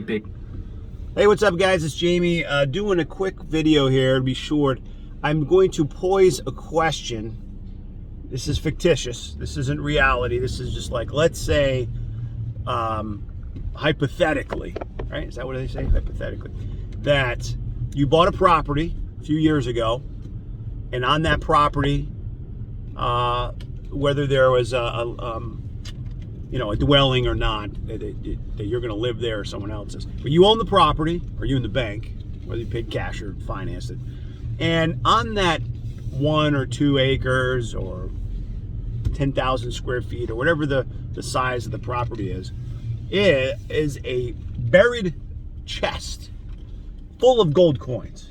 big. Hey, what's up, guys? It's Jamie. Doing a quick video here to be short. I'm going to pose a question. This is fictitious. This isn't reality. This is just like, let's say, um, hypothetically, right? Is that what they say? Hypothetically. That you bought a property a few years ago, and on that property, whether there was a dwelling or not, that you're going to live there or someone else's. But you own the property, or you in the bank, whether you paid cash or financed it. And on that 1 or 2 acres or 10,000 square feet or whatever the size of the property is, it is a buried chest full of gold coins,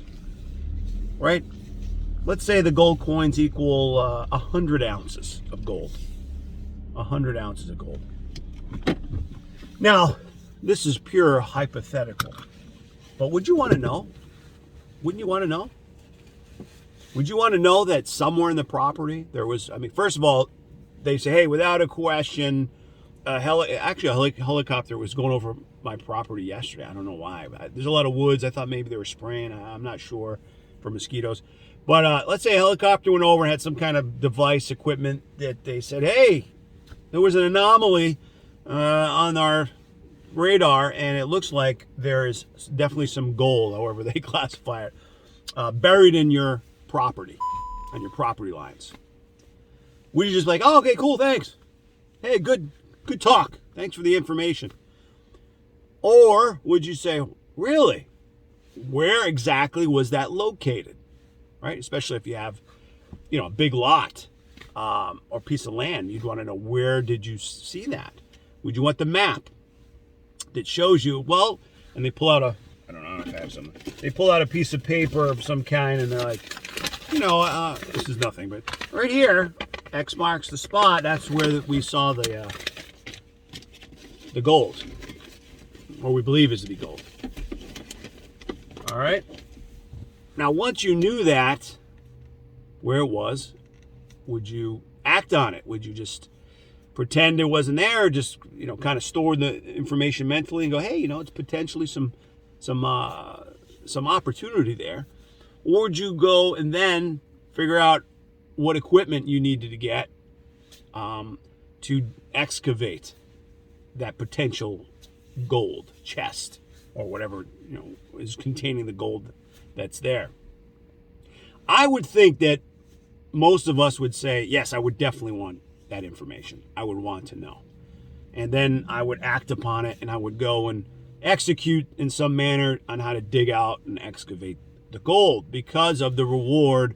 right? Let's say the gold coins equal 100 ounces of gold. 100 ounces of gold. Now, this is pure hypothetical, but would you want to know? Wouldn't you want to know? Would you want to know that somewhere in the property there was, first of all, they say, hey, without a question, a helicopter was going over my property yesterday. I don't know why. There's a lot of woods. I thought maybe they were spraying. I'm not sure, for mosquitoes. But let's say a helicopter went over and had some kind of device, equipment that they said, hey, there was an anomaly on our radar, and it looks like there is definitely some gold, however they classify it, buried in your property, on your property lines. Would you just be like, oh, okay, cool, thanks. Hey, good talk. Thanks for the information. Or would you say, really? Where exactly was that located? Right? Especially if you have, a big lot or piece of land, you'd want to know, where did you see that? Would you want the map that shows you, well, and they pull out I don't know if I have something. They pull out a piece of paper of some kind, and they're like, this is nothing, but right here, X marks the spot. That's where we saw the gold, or we believe is to be gold. All right. Now, once you knew that, where it was, would you act on it? Would you just pretend it wasn't there, or just kind of store the information mentally and go, hey, it's potentially some opportunity there? Or would you go and then figure out what equipment you needed to get to excavate that potential gold chest, or whatever is containing the gold that's there? I would think that most of us would say, yes, I would definitely want that information. I would want to know. And then I would act upon it, and I would go and execute in some manner on how to dig out and excavate the gold, because of the reward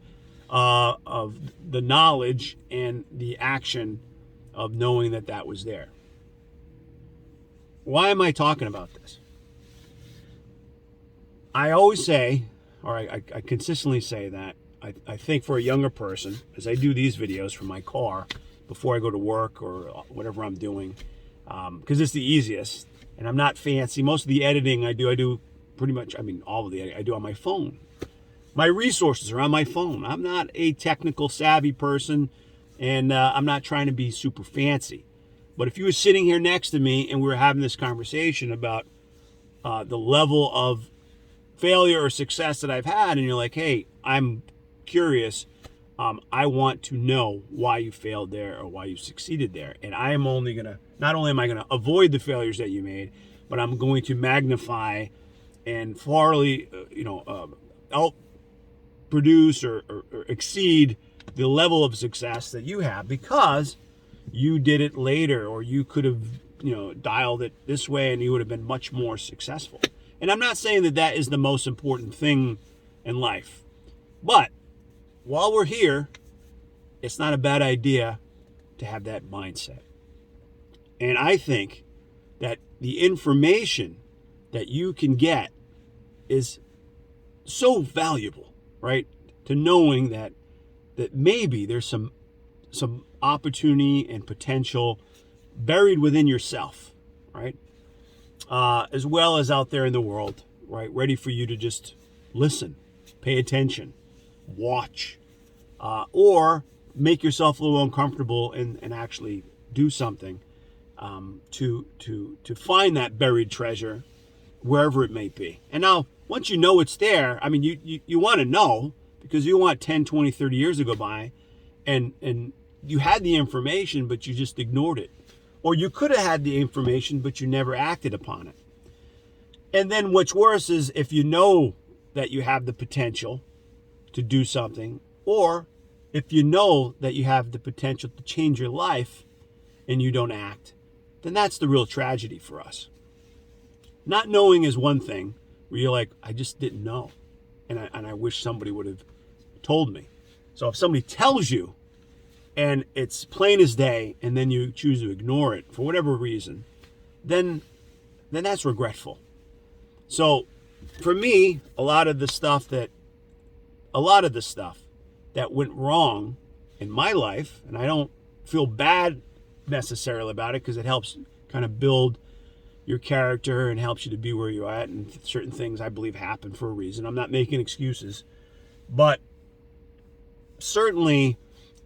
of the knowledge and the action of knowing that that was there. Why am I talking about this? I always say, or I consistently say that I think for a younger person, as I do these videos from my car before I go to work or whatever I'm doing, because it's the easiest, and I'm not fancy. Most of the editing I do pretty much, all of the editing I do on my phone. My resources are on my phone. I'm not a technical savvy person, and I'm not trying to be super fancy. But if you were sitting here next to me and we were having this conversation about the level of failure or success that I've had, and you're like, hey, I'm curious, I want to know why you failed there or why you succeeded there, and I am only gonna, not only am I gonna avoid the failures that you made, but I'm going to magnify and farly out produce or exceed the level of success that you have, because you did it later, or you could have dialed it this way and you would have been much more successful. And I'm not saying that that is the most important thing in life, but while we're here, it's not a bad idea to have that mindset. And I think that the information that you can get is so valuable, right? To knowing that maybe there's some opportunity and potential buried within yourself, right? As well as out there in the world, right? Ready for you to just listen, pay attention, watch, or make yourself a little uncomfortable and actually do something to find that buried treasure wherever it may be. And now, once you know it's there, I mean, you want to know because you want 10, 20, 30 years to go by and you had the information, but you just ignored it. Or you could have had the information, but you never acted upon it. And then what's worse is if you know that you have the potential to do something, or if you know that you have the potential to change your life and you don't act, then that's the real tragedy for us. Not knowing is one thing where you're like, I just didn't know. And I wish somebody would have told me. So if somebody tells you and it's plain as day and then you choose to ignore it for whatever reason, then that's regretful. So for me, a lot of the stuff that went wrong in my life, and I don't feel bad necessarily about it because it helps kind of build your character and helps you to be where you're at, and certain things I believe happen for a reason. I'm not making excuses, but certainly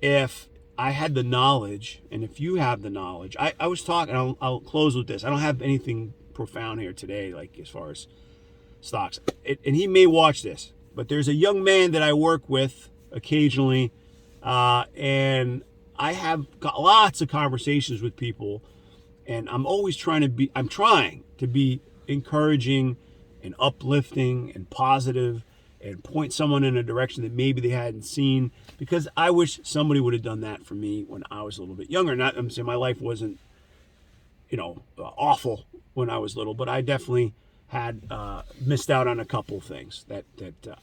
if I had the knowledge, and if you have the knowledge, I was talking, I'll close with this. I don't have anything profound here today, like as far as stocks, and he may watch this, but there's a young man that I work with occasionally, and I have got lots of conversations with people, and I'm trying to be encouraging and uplifting and positive and point someone in a direction that maybe they hadn't seen, because I wish somebody would have done that for me when I was a little bit younger. Not, I'm saying my life wasn't, awful when I was little, but I definitely had missed out on a couple things that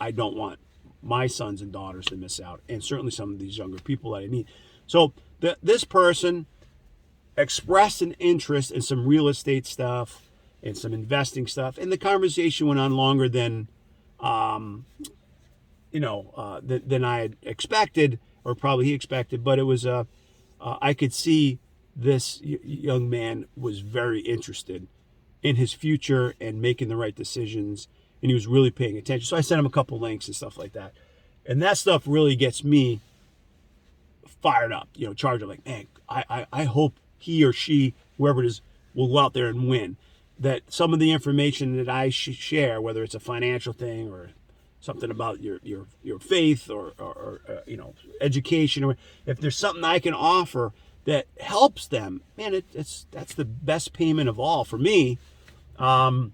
I don't want my sons and daughters to miss out, and certainly some of these younger people that I meet. So this person expressed an interest in some real estate stuff and some investing stuff, and the conversation went on longer than than I had expected, or probably he expected. But it was I could see this young man was very interested in his future and making the right decisions, and he was really paying attention. So I sent him a couple links and stuff like that, and that stuff really gets me fired up, charged up, like, man, I hope he or she, whoever it is, will go out there and win. That some of the information that I share, whether it's a financial thing or something about your faith or education, or if there's something I can offer that helps them, man, that's the best payment of all for me. But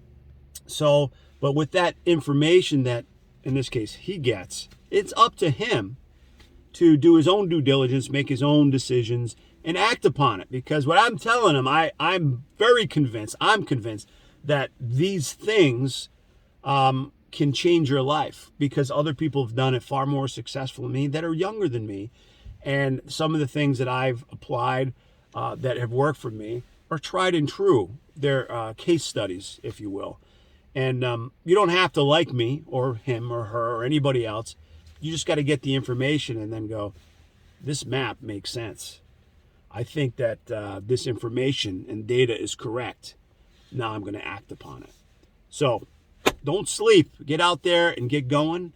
with that information that, in this case, he gets, it's up to him to do his own due diligence, make his own decisions, and act upon it. Because what I'm telling him, I'm convinced that these things can change your life, because other people have done it far more successful than me that are younger than me. And some of the things that I've applied that have worked for me are tried and true. They're case studies, if you will. And you don't have to like me or him or her or anybody else. You just got to get the information and then go, this map makes sense. I think that this information and data is correct. Now I'm going to act upon it. So don't sleep. Get out there and get going.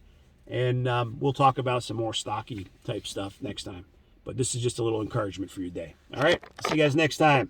And we'll talk about some more stocky type stuff next time. But this is just a little encouragement for your day. All right. See you guys next time.